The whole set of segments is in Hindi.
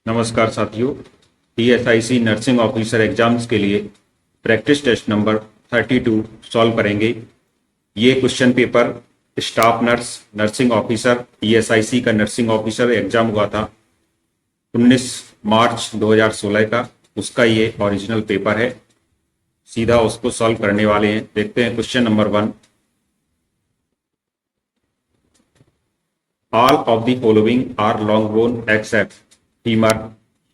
नमस्कार साथियों, टीएसआईसी नर्सिंग ऑफिसर एग्जाम्स के लिए प्रैक्टिस टेस्ट नंबर 32 सॉल्व करेंगे। ये question paper staff nurse nursing officer TSIC का नर्सिंग ऑफिसर एग्जाम हुआ था 19 मार्च 2016 का, उसका ये ओरिजिनल पेपर है। सीधा उसको सॉल्व करने वाले हैं। देखते हैं question number 1। All of the following are long bone except femur,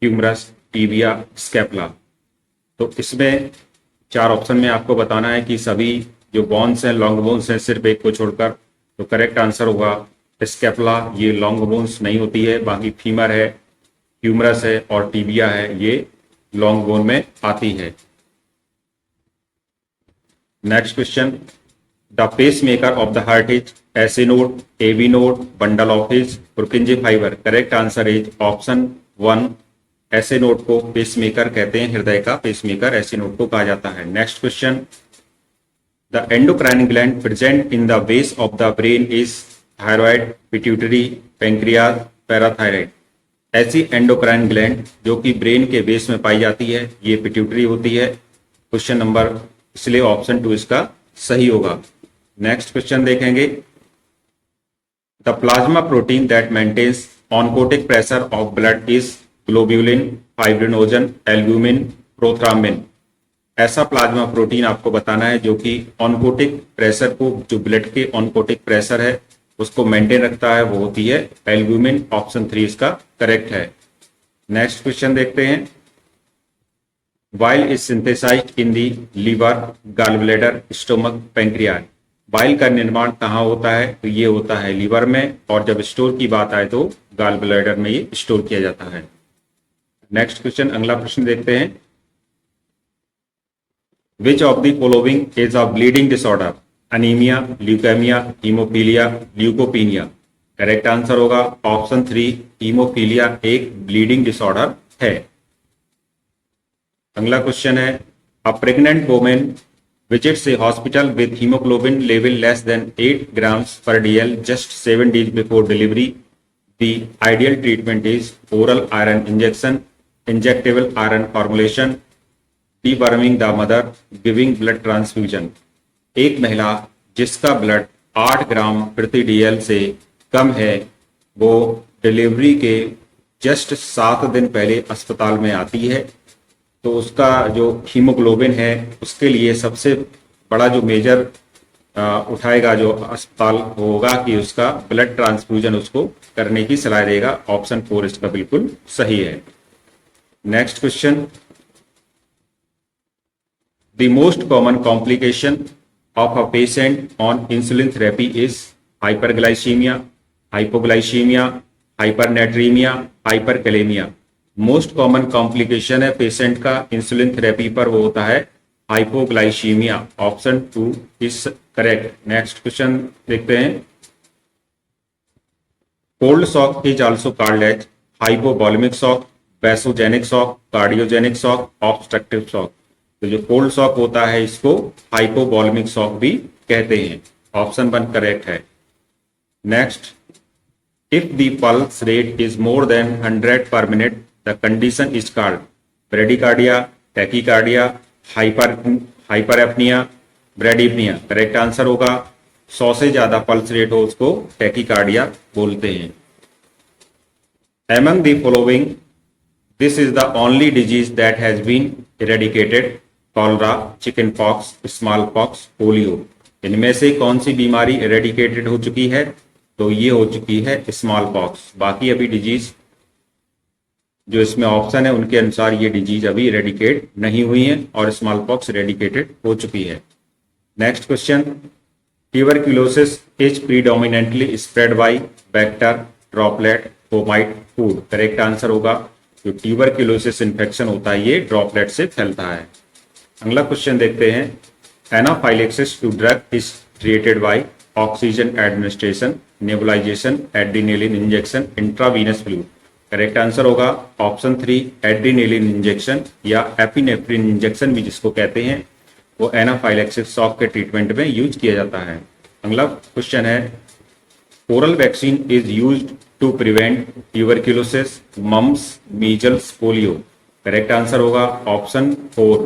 humerus, tibia, scapula. तो इसमें 4 ऑप्शन में आपको बताना है कि सभी जो बोन्स हैं लॉन्ग बोन्स हैं, सिर्फ एक को छोड़कर। तो करेक्ट आंसर होगा स्कैपुला, ये लॉन्ग बोन्स नहीं होती है। बाकी फीमर है, ह्यूमरस है और टिबिया है, ये लॉन्ग बोन में आती है। Next question, the pacemaker of the heart is SA node, AV node, bundle of His, Purkinje fibre. Correct answer is option 1। SA node को पेस मेकर कहते हैं, हृदय का पेस मेकर एसी नोड को कहा जाता है। Next question, the endocrine gland present in the base of the brain is thyroid, pituitary, pancreas, parathyroid. ऐसी एंडोक्राइन ग्लैंड जो कि ब्रेन के बेस में पाई जाती है, ये पिट्यूटरी होती है। क्वेश्चन नंबर, इसलिए ऑप्शन 2 इसका सही होगा। नेक्स्ट क्वेश्चन देखेंगे, the plasma protein that maintains oncotic pressure of blood is globulin, fibrinogen, albumin, prothrombin. ऐसा प्लाज्मा प्रोटीन आपको बताना है जो कि ऑनकोटिक प्रेशर को, जो ब्लड के ऑनकोटिक प्रेशर है उसको मेंटेन रखता है, वो होती है एल्ब्यूमिन। ऑप्शन 3 इसका करेक्ट है। नेक्स्ट क्वेश्चन देखते हैं, bile is synthesised in the liver, gall bladder, stomach, pancreas. Bile का निर्माण कहाँ होता है? तो ये होता है लीवर में, और जब स्टोर की बात आए तो गॉल ब्लैडर में ये स्टोर किया जाता है। नेक्स्ट क्वेश्चन, अगला प्रश्न देखते हैं, which of the following is a bleeding disorder? Anaemia, leukaemia, haemophilia, leucopenia. Correct answer होगा ऑप्शन 3, हीमोफीलिया एक ब्लीडिंग डिसऑर्डर है। अगला क्वेश्चन है, अ pregnant women visits a hospital with hemoglobin level less than 8 grams per dl just 7 days before delivery. The ideal treatment is oral iron injection, injectable iron formulation, deworming the mother, giving blood transfusion. एक महिला जिसका ब्लड 8 ग्राम प्रति डीएल से कम है, वो डिलीवरी के जस्ट 7 दिन पहले अस्पताल में आती है। तो उसका जो हीमोग्लोबिन है उसके लिए सबसे बड़ा जो मेजर उठाएगा जो अस्पताल होगा कि उसका ब्लड ट्रांसफ्यूजन उसको करने की सलाह देगा। ऑप्शन 4 इसका बिल्कुल सही है। Next question, the most common complication of a patient on insulin therapy is hyperglycaemia, hypoglycaemia, hypernatraemia, hyperkalaemia. Most common complication है पेशेंट का इंसुलिन थेरेपी पर, वो होता है hypoglycaemia. Option 2 is correct. Next question देखते हैं, cold shock is also called as hypovolaemic shock, vasogenic shock, cardiogenic shock, obstructive shock. तो जो कोल्ड शॉक होता है इसको हाइपोवॉल्यूमिक शॉक भी कहते हैं। ऑप्शन 1 करेक्ट है। Next, if the pulse rate is more than 100 per minute, the condition is called bradycardia, tachycardia, hyperapnea, bradypnea. Correct answer होगा 100 से ज्यादा पल्स रेट हो उसको टैकीकार्डिया बोलते हैं। Among the following, this is the only disease that has been eradicated: cholera, chicken pox, smallpox, polio। इनमें से कौन सी बीमारी एरेडिकेटेड हो चुकी है? तो ये हो चुकी है स्मॉल पॉक्स। बाकी अभी डिजीज जो इसमें ऑप्शन है उनके अनुसार ये डिजीज अभी इरेडिकेट नहीं हुई है और स्मॉल पॉक्स इरेडिकेटेड हो चुकी है। Next question, tuberculosis is predominantly spread by vector, droplet, fomite, food. Correct answer होगा जो ट्यूबरक्यूलोसिस इन्फेक्शन होता है ये ड्रॉपलेट से फैलता है। अगला क्वेश्चन देखते हैं, anaphylaxis to drug is treated by oxygen administration, nebulisation, adrenaline injection, intravenous fluid. Correct answer होगा ऑप्शन 3, एड्रीनेलिन इंजेक्शन या एपिनेफ्रिन इंजेक्शन भी जिसको कहते हैं, वो एनाफाइलेक्सिस शॉक के ट्रीटमेंट में यूज किया जाता है। अगला क्वेश्चन है, oral vaccine is used to prevent tuberculosis, mumps, measles, polio. Correct answer होगा ऑप्शन 4,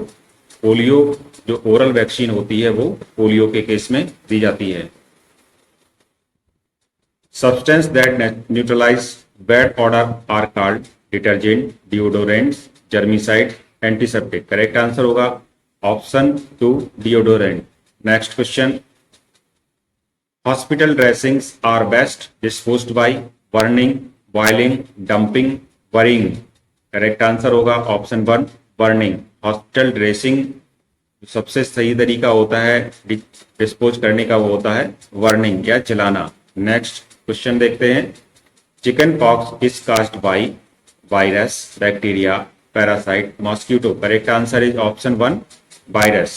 पोलियो। जो ओरल वैक्सीन होती है वो पोलियो के केस में दी जाती है। Substance that neutralize bad odour are called detergent, deodorants, germicide, antiseptic. Correct answer होगा option 2, deodorant. Next question, hospital dressings are best disposed by burning, boiling, dumping, burying. Correct answer होगा ऑप्शन 1, बर्निंग। हॉस्पिटल ड्रेसिंग सबसे सही तरीका होता है डिस्पोज करने का, वो होता है बर्निंग या जलाना। नेक्स्ट क्वेश्चन देखते हैं, chicken pox is caused by virus, bacteria, parasite, mosquito. Correct answer is option 1, virus.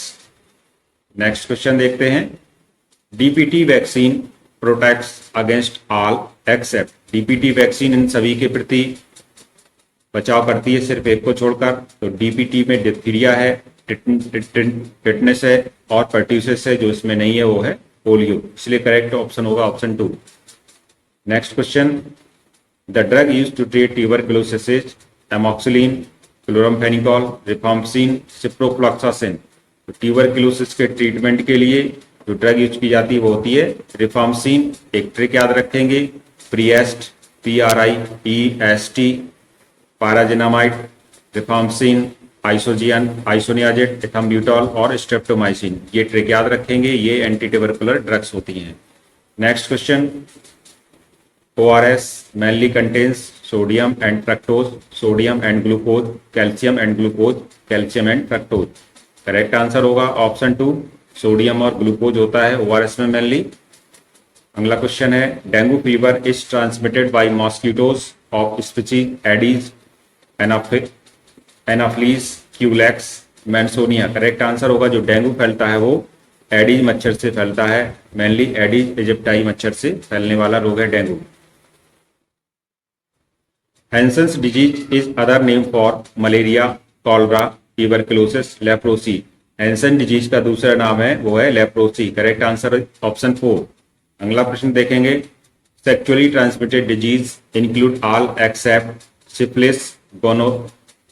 Next question देखते हैं, DPT vaccine protects against all except. DPT vaccine इन सभी के प्रति बचाव करती है सिर्फ एक को छोड़कर। तो डीपीटी में डिप्थीरिया है, टिटनेस है और पर्ट्यूसिस है। जो इसमें नहीं है वो है पोलियो, इसलिए करेक्ट ऑप्शन होगा option 2। Next question, the drug used to treat tuberculosis is amoxicillin, chloramphenicol, rifampicin, ciprofloxacin. तो ट्यूबरक्लोसिस के ट्रीटमेंट के लिए जो ड्रग यूज की जाती है वो होती है रिफाम्पसिन। एक ट्रिक याद रखेंगे, प्रीएस्ट, PRIEST, पाराजिनामाइड, रिफाम्पसिन, आइसोजियन, आइसोनियाजेट, एथम्ब्यूटॉल और स्ट्रेप्टोमाइसिन। ये ट्रिक याद रखेंगे, ये एंटी ट्यूबरकुलर ड्रग्स होती हैं। Next question, ORS mainly contains sodium and fructose, sodium and glucose, calcium and glucose, calcium and fructose। Correct answer होगा ऑप्शन 2, सोडियम और ग्लूकोज होता है ORS में मेनली। अगला क्वेश्चन है, dengue fever is transmitted by mosquitoes of species Aedes, Anopheles, Culex, Mansonia. Correct answer होगा जो डेंगू फैलता है वो एडीज मच्छर से फैलता है, मेनली एडीज इजिप्टाई मच्छर से फैलने वाला रोग है dengue. Hansen's disease is other name for malaria, cholera, tuberculosis, leprosy. Hansen disease का दूसरा नाम है वो है लेप्रोसी। Correct answer option 4। अगला प्रश्न देखेंगे, sexually transmitted disease include all except syphilis,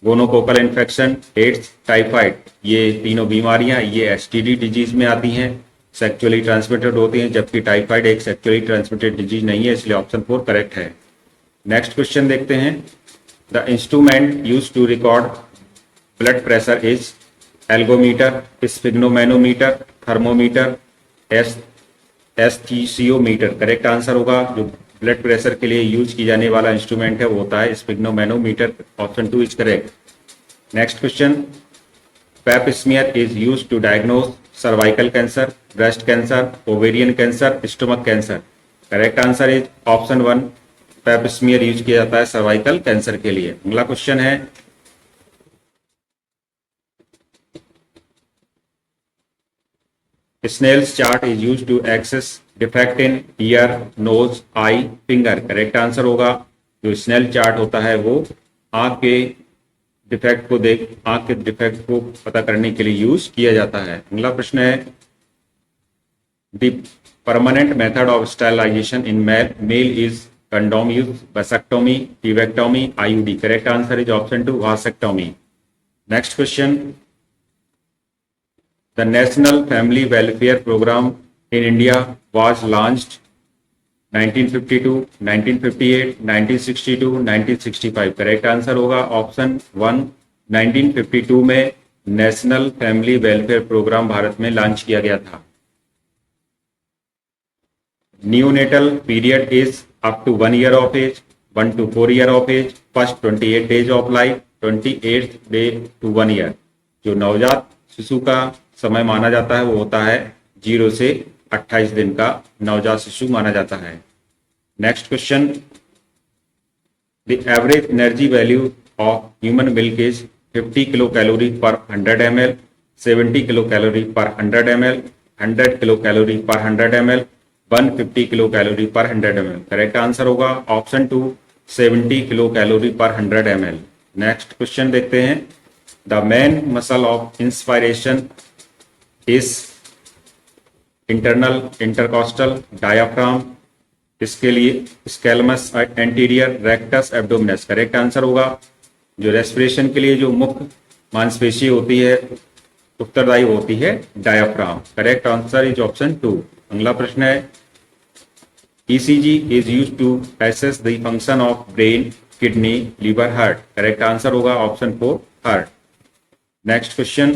gonococcal infection, AIDS, typhoid. ये तीनों बीमारियां ये STD डिजीज में आती हैं, सेक्सुअली ट्रांसमिटेड होती हैं, जबकि टाइफाइड एक सेक्सुअली ट्रांसमिटेड डिजीज नहीं है, इसलिए ऑप्शन 4 करेक्ट है। नेक्स्ट क्वेश्चन देखते हैं, the instrument use to record blood pressure is algometer, sphygmomanometer, thermometer, aesthesiometer. Correct answer होगा जो ब्लड प्रेशर के लिए यूज की जाने वाला इंस्ट्रूमेंट है वो होता है sphygmomanometer. Option 2 is correct. Next question, Pap smear is use to diagnose cervical cancer, breast cancer, ovarian cancer, stomach cancer. Correct answer is option 1, Pap smear use किया जाता है सर्वाइकल कैंसर के लिए। अगला क्वेश्चन है, Snell's chart is use to access defect in ear, nose, eye, finger. Correct answer होगा जो स्नेल चार्ट होता है वो आंख के डिफेक्ट को पता करने के लिए यूज किया जाता है। अगला प्रश्न है, the permanent method of sterilisation in male is condom use, vasectomy, tubectomy, IUD। Correct answer is option 2, vasectomy. Next question, the national family welfare programme in India was launched 1952, 1958, 1962, 1965। Correct answer होगा ऑप्शन 1, 1952 में national family welfare programme Bharat में लॉन्च किया गया था। Neonatal period is up to 1 year of age, 1 to 4 year of age, first 28 days of life, 28th day to 1 year। जो नवजात शिशु का समय माना जाता है वो होता है 0 से 28 दिन का नवजात शिशु माना जाता है। Next question, the average energy value of human milk is 50 kilo calorie per 100 ml, 70 kilo calorie per 100 ml, 100 kilo calorie per 100 ml, 150 kilo calorie per 100 ml। Correct answer होगा option 2, 70 kilo calorie per 100 ml। Next question देखते हैं, the main muscle of inspiration is internal, intercostal, diaphragm, इसके लिए scalenus anterior rectus abdominis correct answer होगा। जो रेस्पिरेशन के लिए जो मुख्य मांसपेशी होती है उत्तरदायी होती है diaphragm. Correct answer is option 2। अगला प्रश्न है ECG is used to assess the function of brain, kidney, liver, heart. Correct answer होगा option 4 heart. Next question.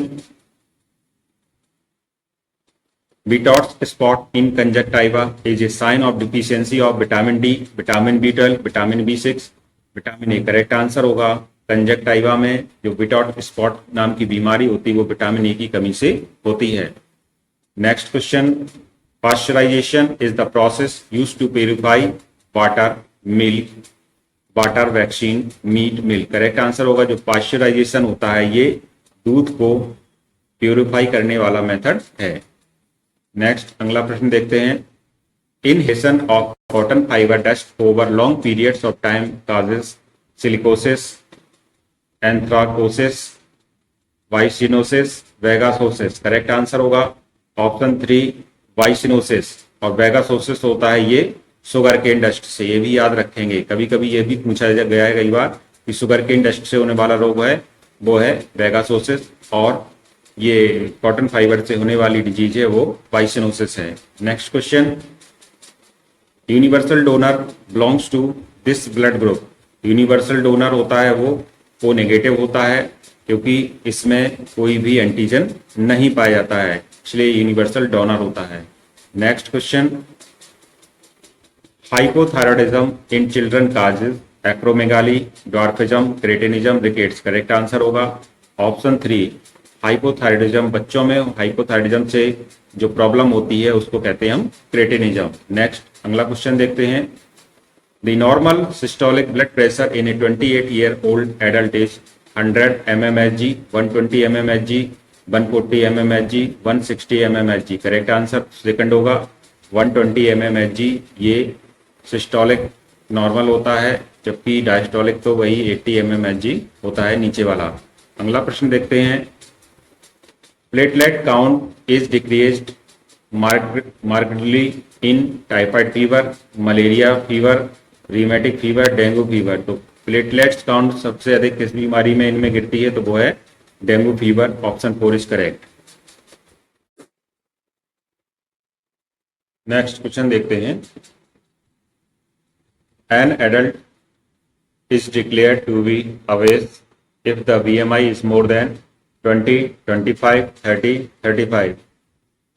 Bitort's spot in conjunctiva is a sign of deficiency of vitamin D, vitamin B12, vitamin B6, vitamin A. Correct answer होगा कंजक्टाइवा में जो बिटॉट स्पॉट नाम की बीमारी होती है वो विटामिन ए की कमी से होती है। Next question pasteurisation is the process used to purify water, milk, water, vaccine, meat, milk. Correct answer होगा जो पाश्चराइजेशन होता है ये दूध को प्यूरिफाई करने वाला मेथड है। नेक्स्ट अगला प्रश्न देखते हैं inhalation of cotton fibre dust over long periods of time causes silicosis, anthracosis, byssinosis, bagassosis. Correct answer होगा ऑप्शन 3 वाइसिनोसिस। और वेगासोसिस होता है ये शुगर केन डस्ट से, ये भी याद रखेंगे। कभी कभी ये भी पूछा गया है कई बार कि शुगर केन डस्ट से होने वाला रोग है वो है वेगासोसिस और ये कॉटन फाइबर से होने वाली डिजीज है वो वाइसिनोसिस है। Next question universal donor belongs to this blood group. Universal donor होता है वो नेगेटिव होता है क्योंकि इसमें कोई भी एंटीजन नहीं पाया जाता है, इसलिए यूनिवर्सल डोनर होता है। Next question hypothyroidism in children causes acromegaly, dwarfism, cretinism, rickets. Correct answer होगा ऑप्शन 3 हाइपोथायरॉयडिज्म। बच्चों में हाइपोथायरॉयडिज्म से जो प्रॉब्लम होती है उसको कहते हैं हम क्रेटिनिज्म। नेक्स्ट अगला क्वेश्चन देखते हैं The normal systolic blood pressure in a 28-year-old adult is 100 mmHg, 120 mmHg, 140 mmHg, 160 mmHg। Correct answer second होगा 120 mmHg। ये सिस्टोलिक नॉर्मल होता है जबकि डायस्टोलिक तो वही 80 mmHg होता है नीचे वाला। अगला प्रश्न देखते हैं platelet count is decreased markedly in typhoid fever, malaria fever, rheumatic fever, dengue fever. तो प्लेटलेट्स काउंट सबसे अधिक किस बीमारी में इनमें गिरती है तो वो है dengue fever. Option 4 is correct. Next question देखते हैं an adult is declared to be obese if the BMI is more than 20, 25, 30, 35।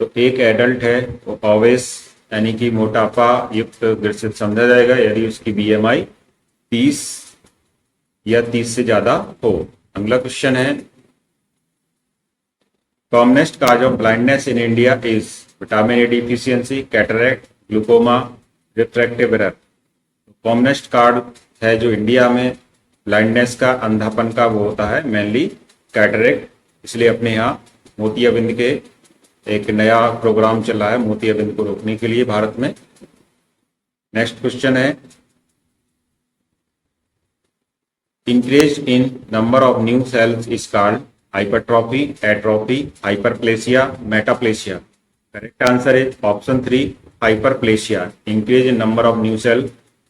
तो एक एडल्ट है वो ऑवेस यानी कि मोटापा युक्त ग्रसित समझा जाएगा यदि उसकी BMI 30 या 30 से ज्यादा हो। अगला क्वेश्चन है commonest cause of blindness in India is vitamin A deficiency, cataract, glaucoma, refractive error. Commonest card है जो इंडिया में ब्लाइंडनेस का अंधापन का वो होता है मेनली कैटरेक्ट, इसलिए अपने यहाँ मोतियाबिंद के एक नया प्रोग्राम चल रहा है मोतियाबिंद को रोकने के लिए भारत में। नेक्स्ट क्वेश्चन है increase in number of new cells is called hypertrophy, atrophy, hyperplasia, metaplasia. Correct answer है option 3 hyperplasia. Increase in number of new cell,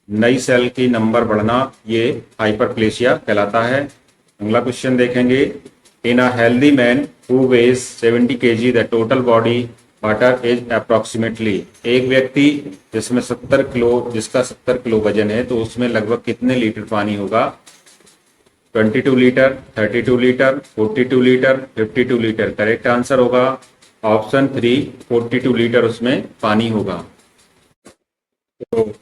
नई सेल की नंबर बढ़ना ये हाइपरप्लेसिया कहलाता है। अगला क्वेश्चन देखेंगे In a healthy man who weighs 70 kg, the total body water is approximately। एक व्यक्ति जिसमें 70 किलो जिसका 70 किलो वजन है तो उसमें लगभग कितने लीटर पानी होगा? 22 litre, 32 litre, 42 litre, 52 litre. Correct answer होगा ऑप्शन 3 42 लीटर उसमें पानी होगा। तो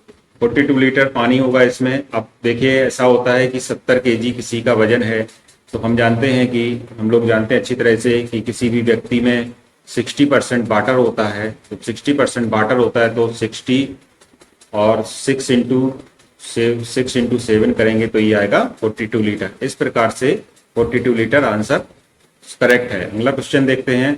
42 लीटर पानी होगा इसमें। अब देखिए ऐसा होता है कि 70 kg किसी का वजन है तो हम जानते हैं कि हम लोग जानते हैं अच्छी तरह से कि किसी भी व्यक्ति में 60% वाटर होता है। तो 60% वाटर होता है तो 60 और 6 इंटू 7 करेंगे तो ये आएगा 42 लीटर। इस प्रकार से 42 लीटर आंसर करेक्ट है। अगला क्वेश्चन देखते हैं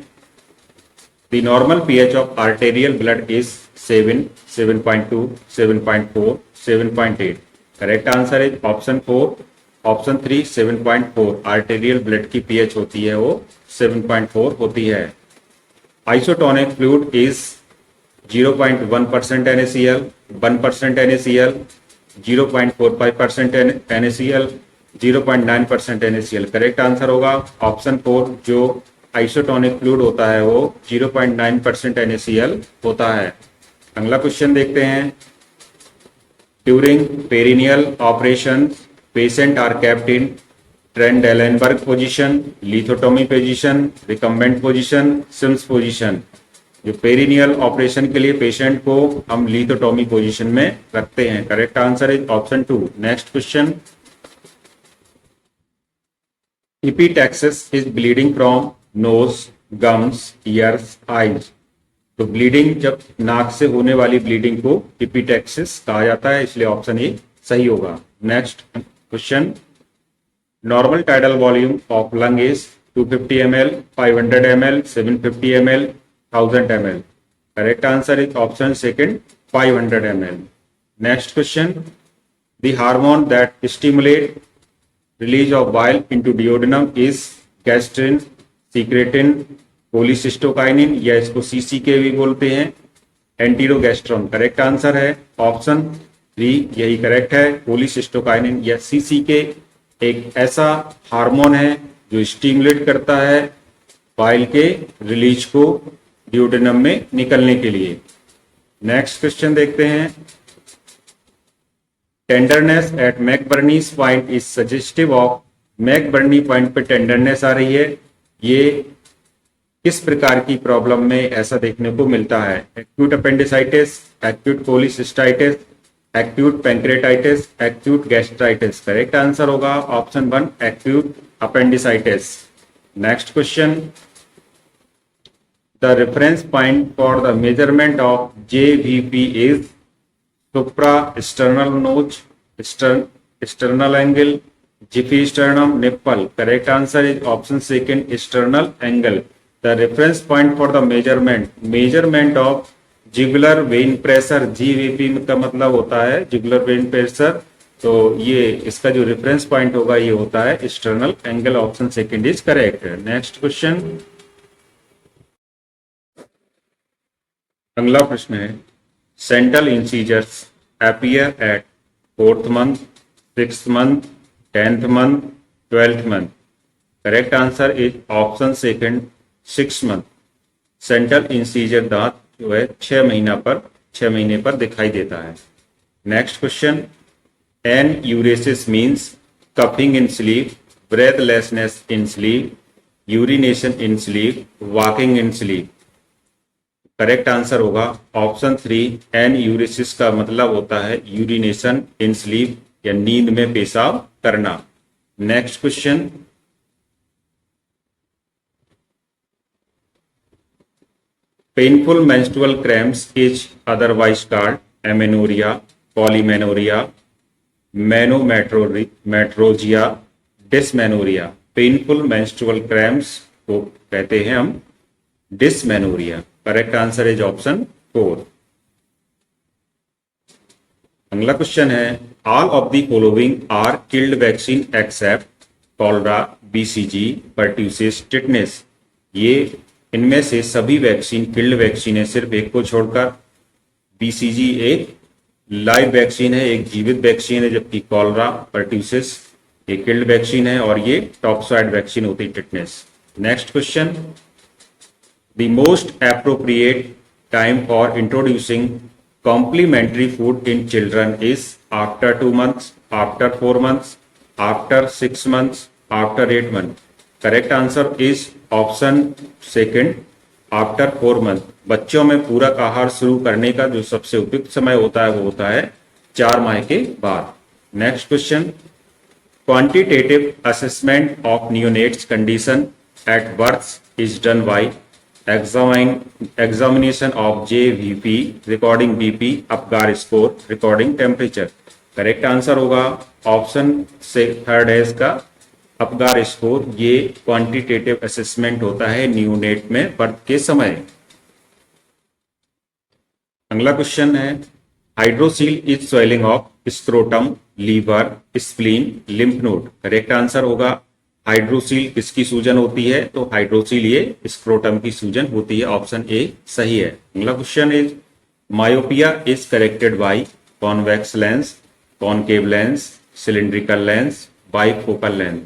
the normal pH of arterial blood is 7, 7.2, 7.4, 7.8। Correct answer है ऑप्शन 4 ऑप्शन 3 7.4। आर्टेरियल ब्लड की pH होती है वो 7.4 होती है। Isotonic fluid is 0.1% NaCl, 1% NaCl, 0.45% NaCl, 0.9% NaCl। Correct answer होगा ऑप्शन 4, जो आइसोटोनिक फ्लूइड होता है वो 0.9% NaCl होता है। अगला क्वेश्चन देखते हैं। During perineal operation patient are kept in Trendelenburg position, lithotomy position, recumbent position, Sims position. जो पेरिनियल ऑपरेशन के लिए पेशेंट को हम लिथोटोमी पोजीशन में रखते हैं। Correct answer is option 2। Next question. Epistaxis is bleeding from nose, gums, ears, eyes. तो ब्लीडिंग, जब नाक से होने वाली ब्लीडिंग को इपीटैक्सिस कहा जाता है, इसलिए ऑप्शन ए सही होगा। Next question. Normal tidal volume of lung is 250 ml, 500 ml, 750 ml, 1000 ml। Correct answer is option second, 500 ml। Next question. The hormone that stimulate release of bile into duodenum is gastrin, secretin, cholecystokinin, या इसको सीसीके भी बोलते हैं, एंटीरोगेस्ट्रोन। करेक्ट आंसर है ऑप्शन 3, यही करेक्ट है। कोलिसिस्टोकाइनिन या सीसीके एक ऐसा हार्मोन है जो स्टिमुलेट करता है बाइल के रिलीज को डिओडिनम में निकलने के लिए। नेक्स्ट क्वेश्चन देखते हैं। Tenderness at McBurney's point is suggestive of. McBurney point पे टेंडरनेस आ रही है, ये किस प्रकार की प्रॉब्लम में ऐसा देखने को मिलता है? Acute appendicitis, acute cholecystitis, acute pancreatitis, acute gastritis. Correct answer होगा option 1, acute appendicitis. Next question. The reference point for the measurement of JVP is supra sternal notch, sternal angle, xiphisternum, nipple. Correct answer is option second, sternal angle. The reference point for the measurement of jugular vein pressure, GVP का मतलब होता है जुगुलर वेन प्रेशर, तो ये इसका जो रेफरेंस पॉइंट होगा ये होता है external angle. Option second is correct. Next question. अगला प्रश्न है। Central incisors appear eight 4th month, 6th month, 10th month, 12th month। Correct answer is option second, 6th month। Central incisor दांत जो है 6 महीने पर दिखाई देता है। Next question. Enuresis means coughing in sleep, breathlessness in sleep, urination in sleep, walking in sleep. Correct answer होगा ऑप्शन 3, एन्यूरेसिस का मतलब होता है यूरिनेशन इन स्लीप या नींद में पेशाब करना। Next question. Painful menstrual cramps is otherwise called amenorrhea, polymenorrhea, menometrorrhea, dysmenorrhea। Painful menstrual cramps को कहते हैं हम dysmenorrhea। Correct answer is option 4। अगला क्वेश्चन है। All of the following are killed vaccine except cholera, BCG, pertussis, tetanus. ये इनमें से सभी वैक्सीन किल्ड वैक्सीन है, सिर्फ एक को छोड़कर। BCG एक लाइव वैक्सीन है, एक जीवित वैक्सीन है, जबकि कॉलरा, पर्ट्यूसिस ये किल्ड वैक्सीन है और ये टॉक्सॉइड वैक्सीन होती है, tetanus. Next question. The most appropriate time for introducing complementary food in children is after 2 months, after 4 months, after 6 months, after 8 months। Correct answer is option second, after 4 months। बच्चों में पूरक आहार शुरू करने का जो सबसे उपयुक्त समय होता है वो होता है 4 माह के बाद। Next question. Quantitative assessment of neonates condition at birth is done by examination of JVP, recording BP, Apgar score, recording temperature. Correct answer होगा ऑप्शन से थर्ड है इसका, अपगार स्कोर। ये क्वांटिटेटिव असेसमेंट होता है न्यूनेट में बर्थ के समय। अगला क्वेश्चन है। Hydrocele is swelling of scrotum, liver, spleen, lymph node. Correct answer होगा हाइड्रोसील किसकी सूजन होती है? तो हाइड्रोसील ये स्क्रोटम की सूजन होती है। ऑप्शन ए सही है। अगला question is myopia is corrected by convex lens, concave lens, cylindrical lens, bifocal lens.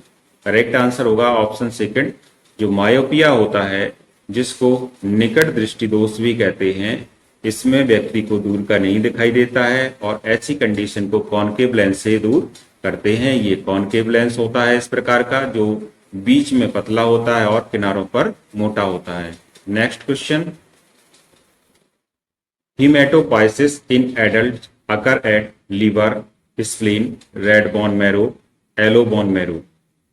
Correct answer होगा ऑप्शन सेकंड। जो मायोपिया होता है, जिसको निकट दृष्टि दोष भी कहते हैं, इसमें व्यक्ति को दूर का नहीं दिखाई देता है और ऐसी कंडीशन को कॉनकेव लेंस से दूर करते हैं। ये कॉनकेव लेंस होता है इस प्रकार का, जो बीच में पतला होता है और किनारों पर मोटा होता है। Next question, haematopoiesis in adult occur at liver, spleen, red bone marrow, yellow bone marrow.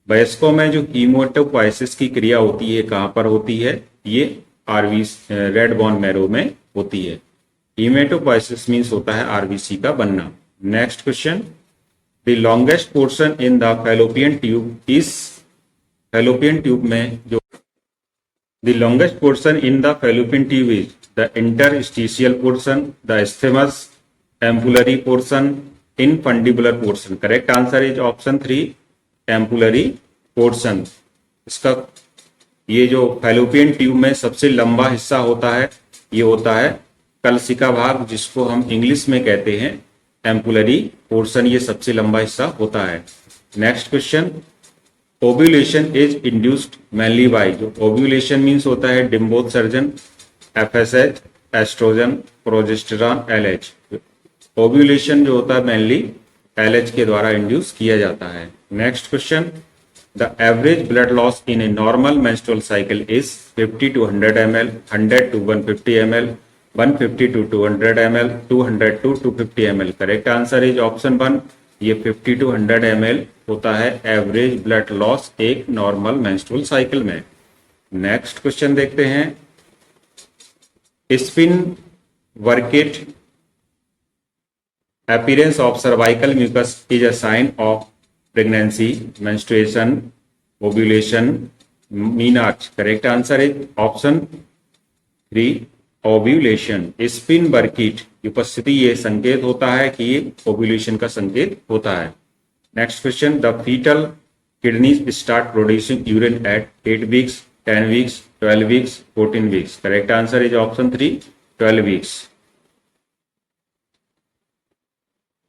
वयस्कों में जो हीमोटोपाइसिस की क्रिया होती है कहां पर होती है? ये रेड बोन मैरो में होती है। हीमेटोपाइसिस मीन्स होता है आरबीसी का बनना। Next question, the longest portion in the fallopian tube is, fallopian tube में जो the longest portion in the fallopian tube is the interstitial portion, the isthmus, ampullary portion, infundibular portion. Correct answer is option 3, ampullary portion. इसका ये जो फैलोपियन ट्यूब में सबसे लंबा हिस्सा होता है, ये होता है कलसिका भाग, जिसको हम इंग्लिश में कहते हैं एम्पुलरी पोर्शन। ये सबसे लंबा हिस्सा होता है। Next question, ovulation is induced mainly by, जो ओव्यूलेशन मीन्स होता है डिम्बोत्सर्जन, FSH, oestrogen, progesterone, LH. Ovulation जो होता है मेनली एलएच के द्वारा इंड्यूस किया जाता है। Next question, the average blood loss in a normal menstrual cycle is 50 to 100 ml, 100 to 150 ml, 150 to 200 ml, 200 to 250 ml। Correct answer is option 1। ये 50 to 100 ml होता है एवरेज ब्लड लॉस एक नॉर्मल मेंस्ट्रुअल साइकिल में। नेक्स्ट क्वेश्चन देखते हैं, spin work at appearance of cervical mucus is a sign of pregnancy, menstruation, ovulation, menarche। correct answer is option 3, ovulation। Spin बर्किट की उपस्थिति ये संकेत होता है कि ये ओव्यूलेशन का संकेत होता है। Next question, the foetal kidneys start producing urine at 8 weeks, 10 weeks, 12 weeks, 14 weeks। Correct answer is option 3, 12 weeks।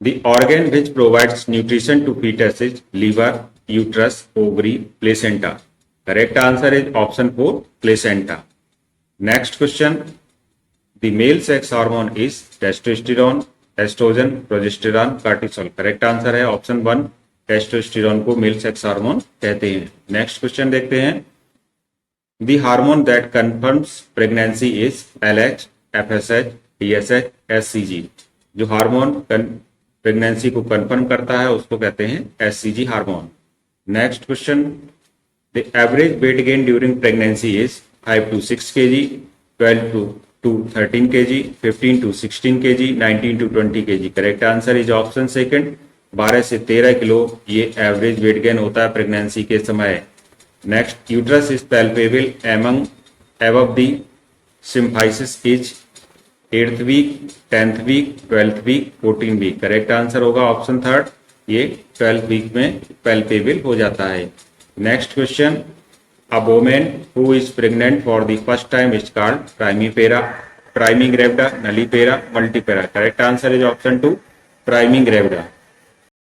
The organ which provides nutrition to fetus is liver, uterus, ovary, placenta। Correct answer is option 4, placenta। Next question, the male sex hormone is testosterone, estrogen, progesterone, cortisol। Correct answer है option 1, testosterone को male sex hormone कहते हैं। Next question देखते हैं, the hormone that confirms pregnancy is LH, FSH, TSH, SCG। जो हार्मोन प्रेगनेंसी को कंफर्म करता है उसको कहते हैं SCG hormone. Next question, the average weight gain during pregnancy is 5 to 6 kg, 12 to 13 kg, 15 to 16 kg, 19 to 20 kg। Correct answer is option second, 12 से 13 किलो ये एवरेज वेट गेन होता है प्रेगनेंसी के समय। Next, uterus is palpable among above the symphysis is 8th week, 10th week, 12th week, 14th week। Correct answer होगा ऑप्शन 3, ये 12th week में पैल्पेबल हो जाता है। Next question, a woman who is pregnant for the first time is called primipara, primigravida, nullipara, multipara. Correct answer is option 2, प्राइमिंग्रेविडा।